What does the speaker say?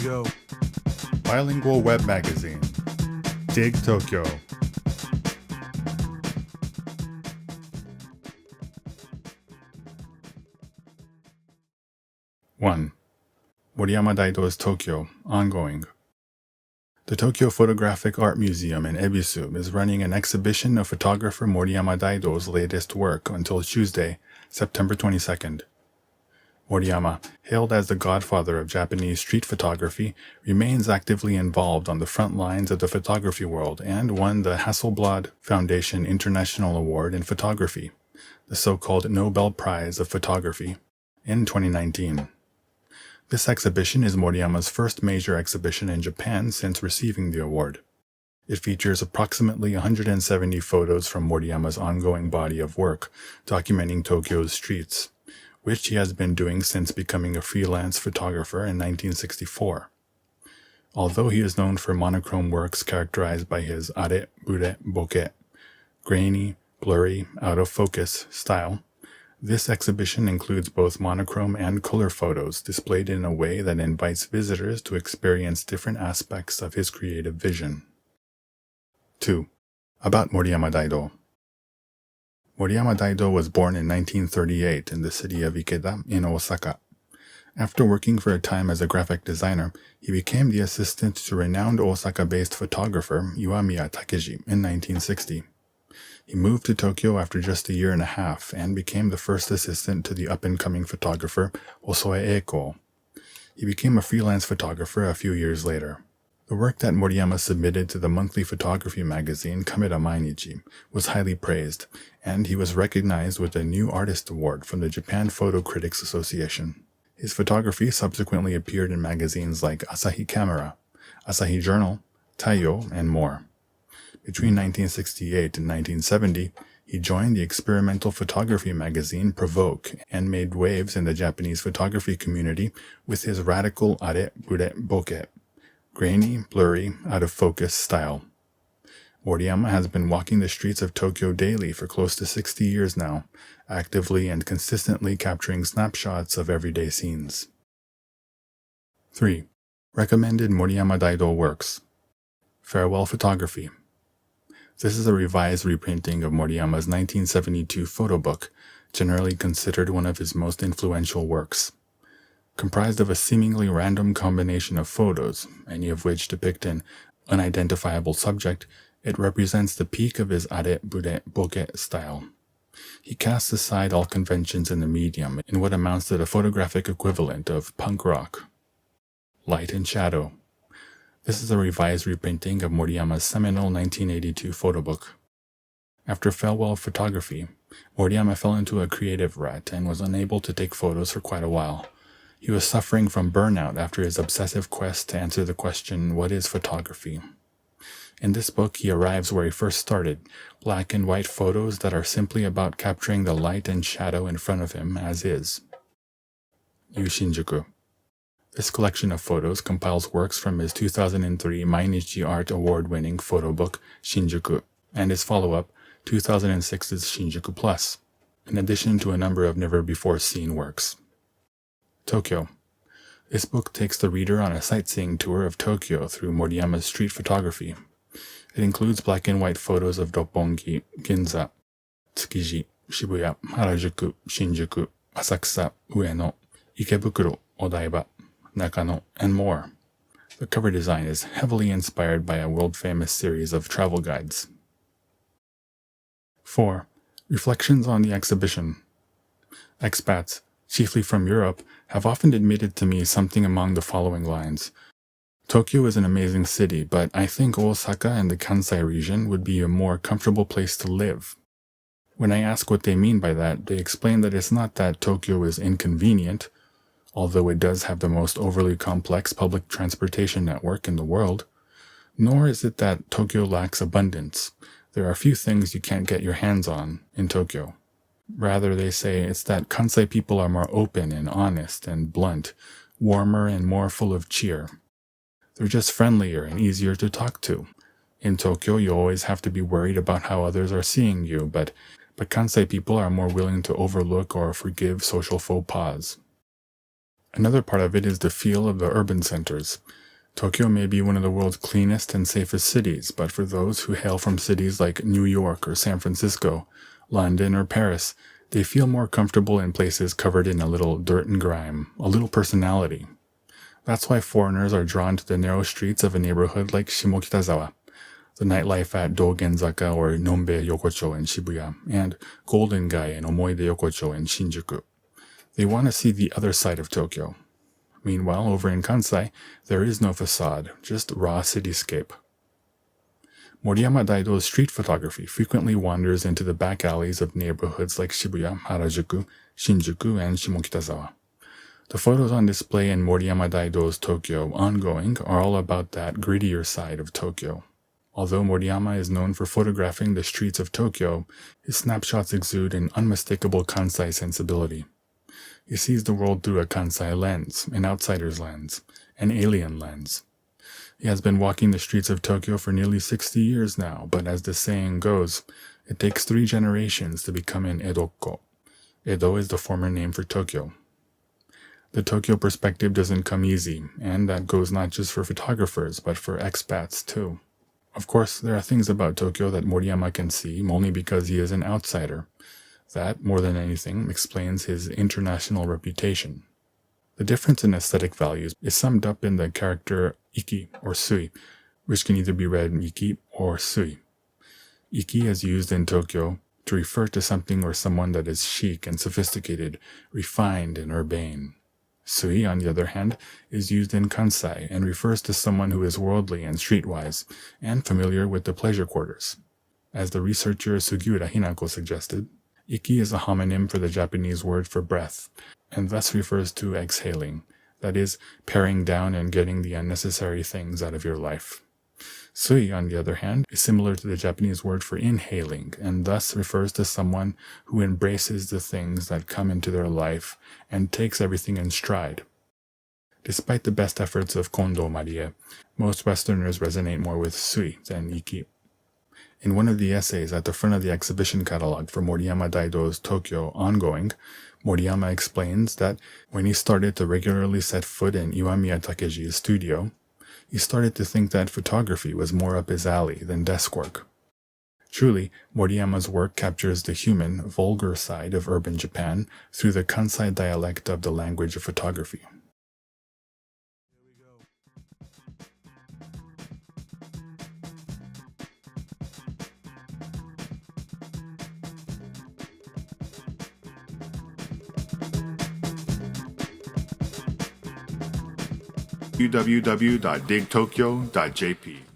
go. Bilingual web magazine. Dig Tokyo. One. Moriyama Daido's Tokyo, ongoing. The Tokyo Photographic Art Museum in Ebisu is running an exhibition of photographer Moriyama Daido's latest work until Tuesday, September 22nd. Moriyama, hailed as the godfather of Japanese street photography, remains actively involved on the front lines of the photography world and won the Hasselblad Foundation International Award in Photography, the so-called Nobel Prize of Photography, in 2019. This exhibition is Moriyama's first major exhibition in Japan since receiving the award. It features approximately 170 photos from Moriyama's ongoing body of work, documenting Tokyo's streets, which he has been doing since becoming a freelance photographer in 1964. Although he is known for monochrome works characterized by his are, bure, bokeh, grainy, blurry, out-of-focus style, this exhibition includes both monochrome and color photos displayed in a way that invites visitors to experience different aspects of his creative vision. 2. About Moriyama Daido. Moriyama Daido was born in 1938 in the city of Ikeda in Osaka. After working for a time as a graphic designer, he became the assistant to renowned Osaka-based photographer Iwamiya Takeji in 1960. He moved to Tokyo after just a year and a half and became the first assistant to the up-and-coming photographer Osoe Eiko. He became a freelance photographer a few years later. The work that Moriyama submitted to the monthly photography magazine Kamera Mainichi was highly praised, and he was recognized with a new artist award from the Japan Photo Critics Association. His photography subsequently appeared in magazines like Asahi Camera, Asahi Journal, Taiyo, and more. Between 1968 and 1970, he joined the experimental photography magazine Provoke and made waves in the Japanese photography community with his radical are, bure, bokeh, grainy, blurry, out-of-focus style. Moriyama has been walking the streets of Tokyo daily for close to 60 years now, actively and consistently capturing snapshots of everyday scenes. 3. Recommended Moriyama Daido works. Farewell Photography. This is a revised reprinting of Moriyama's 1972 photo book, generally considered one of his most influential works. Comprised of a seemingly random combination of photos, any of which depict an unidentifiable subject, it represents the peak of his are, bure, bokeh style. He casts aside all conventions in the medium in what amounts to the photographic equivalent of punk rock. Light and Shadow. This is a revised reprinting of Moriyama's seminal 1982 photo book. After farewell photography, Moriyama fell into a creative rut and was unable to take photos for quite a while. He was suffering from burnout after his obsessive quest to answer the question, what is photography? In this book, he arrives where he first started, black and white photos that are simply about capturing the light and shadow in front of him as is. Yu Shinjuku. This collection of photos compiles works from his 2003 Mainichi Art Award-winning photo book, Shinjuku, and his follow-up, 2006's Shinjuku Plus, in addition to a number of never-before-seen works. Tokyo. This book takes the reader on a sightseeing tour of Tokyo through Moriyama's street photography. It includes black and white photos of Roppongi, Ginza, Tsukiji, Shibuya, Harajuku, Shinjuku, Asakusa, Ueno, Ikebukuro, Odaiba, Nakano, and more. The cover design is heavily inspired by a world-famous series of travel guides. 4. Reflections on the exhibition. Expats, chiefly from Europe, have often admitted to me something among the following lines. Tokyo is an amazing city, but I think Osaka and the Kansai region would be a more comfortable place to live. When I ask what they mean by that, they explain that it's not that Tokyo is inconvenient, although it does have the most overly complex public transportation network in the world, nor is it that Tokyo lacks abundance. There are few things you can't get your hands on in Tokyo. Rather, they say it's that Kansai people are more open and honest and blunt, warmer and more full of cheer. They're just friendlier and easier to talk to. In Tokyo, you always have to be worried about how others are seeing you, but Kansai people are more willing to overlook or forgive social faux pas. Another part of it is the feel of the urban centers. Tokyo may be one of the world's cleanest and safest cities, but for those who hail from cities like New York or San Francisco, London or Paris, they feel more comfortable in places covered in a little dirt and grime, a little personality. That's why foreigners are drawn to the narrow streets of a neighborhood like Shimokitazawa, the nightlife at Dogenzaka or Nombe Yokocho in Shibuya, and Golden Gai and Omoide Yokocho in Shinjuku. They want to see the other side of Tokyo. Meanwhile, over in Kansai, there is no facade, just raw cityscape. Moriyama Daido's street photography frequently wanders into the back alleys of neighborhoods like Shibuya, Harajuku, Shinjuku, and Shimokitazawa. The photos on display in Moriyama Daido's Tokyo Ongoing are all about that grittier side of Tokyo. Although Moriyama is known for photographing the streets of Tokyo, his snapshots exude an unmistakable Kansai sensibility. He sees the world through a Kansai lens, an outsider's lens, an alien lens. He has been walking the streets of Tokyo for nearly 60 years now, but as the saying goes, it takes 3 generations to become an Edokko. Edo is the former name for Tokyo. The Tokyo perspective doesn't come easy, and that goes not just for photographers, but for expats too. Of course, there are things about Tokyo that Moriyama can see only because he is an outsider. That, more than anything, explains his international reputation. The difference in aesthetic values is summed up in the character Iki or Sui, which can either be read Iki or Sui. Iki is used in Tokyo to refer to something or someone that is chic and sophisticated, refined and urbane. Sui, on the other hand, is used in Kansai and refers to someone who is worldly and streetwise, and familiar with the pleasure quarters. As the researcher Sugiura Hinako suggested, Iki is a homonym for the Japanese word for breath, and thus refers to exhaling, that is, paring down and getting the unnecessary things out of your life. Sui, on the other hand, is similar to the Japanese word for inhaling, and thus refers to someone who embraces the things that come into their life and takes everything in stride. Despite the best efforts of Kondo Marie, most Westerners resonate more with Sui than Iki. In one of the essays at the front of the exhibition catalog for Moriyama Daido's Tokyo Ongoing, Moriyama explains that when he started to regularly set foot in Iwamiya Takeji's studio, he started to think that photography was more up his alley than desk work. Truly, Moriyama's work captures the human, vulgar side of urban Japan through the Kansai dialect of the language of photography. www.digtokyo.jp